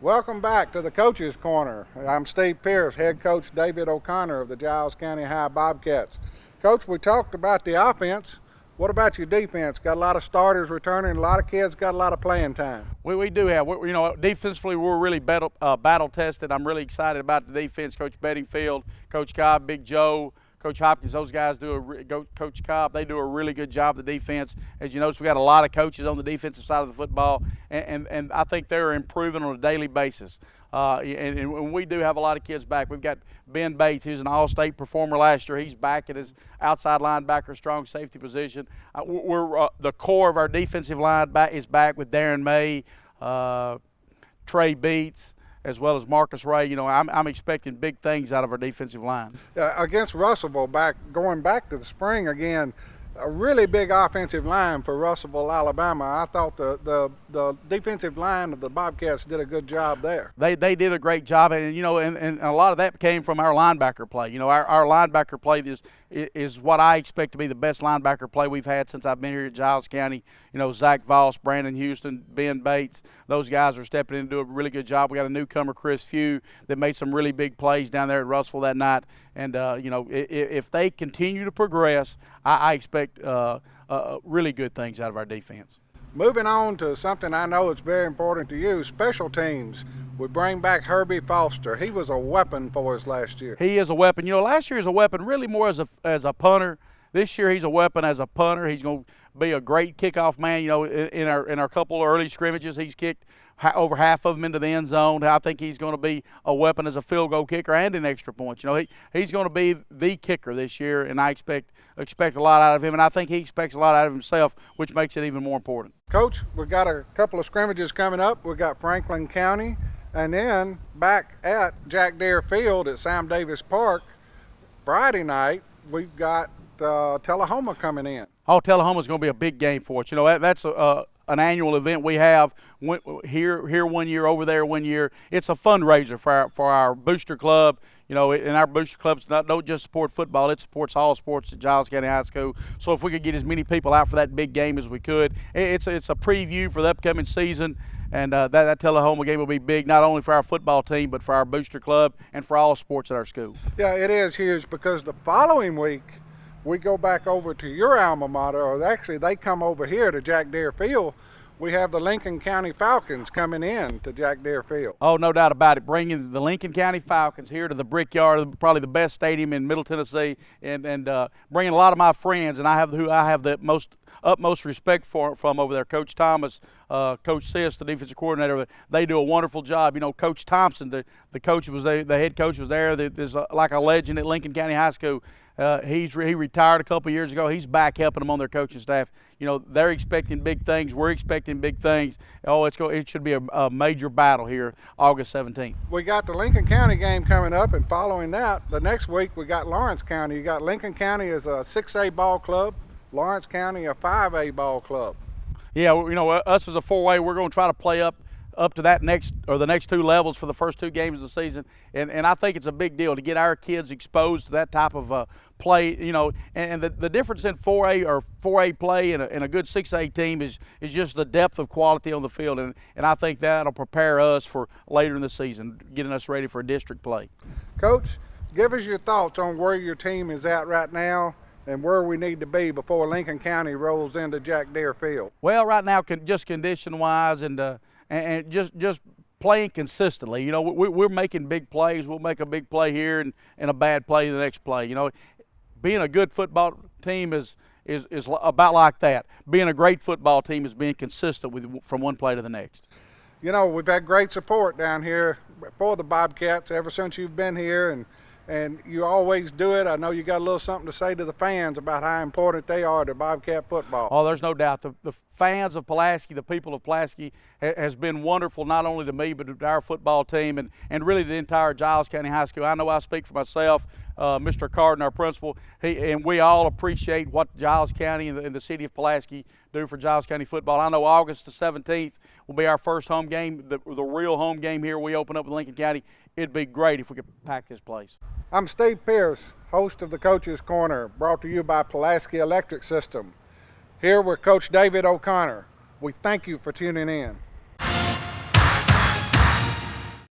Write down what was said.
Welcome back to the Coach's Corner. I'm Steve Pierce, head coach David O'Connor of the Giles County High Bobcats. Coach, we talked about the offense. What about your defense? Got a lot of starters returning, a lot of kids got a lot of playing time. We do have, defensively we're really battle tested. I'm really excited about the defense. Coach Bedingfield, Coach Cobb, Big Joe, Coach Hopkins, those guys Coach Cobb, they do a really good job of the defense. As you notice, we got a lot of coaches on the defensive side of the football, and I think they're improving on a daily basis. And we do have a lot of kids back. We've got Ben Bates, who's an all-state performer last year. He's back at his outside linebacker, strong safety position. The core of our defensive line is back with Darren May, Trey Beats, as well as Marcus Ray. I'm expecting big things out of our defensive line. Against Russellville, going back to the spring again, a really big offensive line for Russellville, Alabama. I thought the defensive line of the Bobcats did a good job there. They did a great job, and and a lot of that came from our linebacker play. Our linebacker play is what I expect to be the best linebacker play we've had since I've been here at Giles County. Zach Voss, Brandon Houston, Ben Bates, those guys are stepping in and doing a really good job. We got a newcomer, Chris Few, that made some really big plays down there at Russellville that night. And if they continue to progress, I expect really good things out of our defense. Moving on to something I know is very important to you, special teams. We bring back Herbie Foster. He was a weapon for us last year. He is a weapon. Last year he was a weapon really more as a punter. This year he's a weapon as a punter. He's going to be a great kickoff man. In our couple of early scrimmages, he's kicked over half of them into the end zone. I think he's going to be a weapon as a field goal kicker and in extra points. He's going to be the kicker this year, and I expect a lot out of him, and I think he expects a lot out of himself, which makes it even more important. Coach, we've got a couple of scrimmages coming up. We've got Franklin County, and then back at Jack Deere Field at Sam Davis Park, Friday night, we've got Tullahoma coming in. Oh, Tullahoma's going to be a big game for us. That's an annual event we have here 1 year, over there 1 year. It's a fundraiser for our booster club. And our booster clubs don't just support football, it supports all sports at Giles County High School. So if we could get as many people out for that big game as we could, it's a preview for the upcoming season. And that Tullahoma game will be big, not only for our football team, but for our booster club and for all sports at our school. Yeah, it is huge, because the following week, we go back over to your alma mater, or actually they come over here to Jack Deere Field. We have the Lincoln County Falcons coming in to Jack Deere Field. Oh, no doubt about it. Bringing the Lincoln County Falcons here to the Brickyard, probably the best stadium in Middle Tennessee, and bringing a lot of my friends, and I have the utmost respect from over there. Coach Thomas, Coach Sis, the defensive coordinator, they do a wonderful job. Coach Thompson, the coach was there, the head coach was there. There's like a legend at Lincoln County High School. He retired a couple years ago. He's back helping them on their coaching staff. They're expecting big things. We're expecting big things. It should be a major battle here August 17th. We got the Lincoln County game coming up, and following that, the next week we got Lawrence County. You got Lincoln County as a 6A ball club, Lawrence County a 5A ball club. Yeah, us as a 4A, we're going to try to play up to the next two levels for the first two games of the season, and I think it's a big deal to get our kids exposed to that type of play. And the difference in 4A or 4A play and a good 6A team is just the depth of quality on the field, and I think that'll prepare us for later in the season, getting us ready for district play. Coach, give us your thoughts on where your team is at right now and where we need to be before Lincoln County rolls into Jack Deere Field. Well, right now, just condition-wise and just playing consistently. We're making big plays. We'll make a big play here and a bad play the next play. Being a good football team is about like that. Being a great football team is being consistent from one play to the next. We've had great support down here for the Bobcats ever since you've been here, and you always do it. I know you got a little something to say to the fans about how important they are to Bobcat football. Oh, there's no doubt. The fans of Pulaski, the people of Pulaski, has been wonderful, not only to me, but to our football team and really the entire Giles County High School. I know I speak for myself, Mr. Carden, our principal, and we all appreciate what Giles County and the city of Pulaski do for Giles County football. I know August the 17th will be our first home game, the real home game here. We open up with Lincoln County. It'd be great if we could pack this place. I'm Steve Pierce, host of the Coach's Corner, brought to you by Pulaski Electric System. Here with Coach David O'Connor. We thank you for tuning in.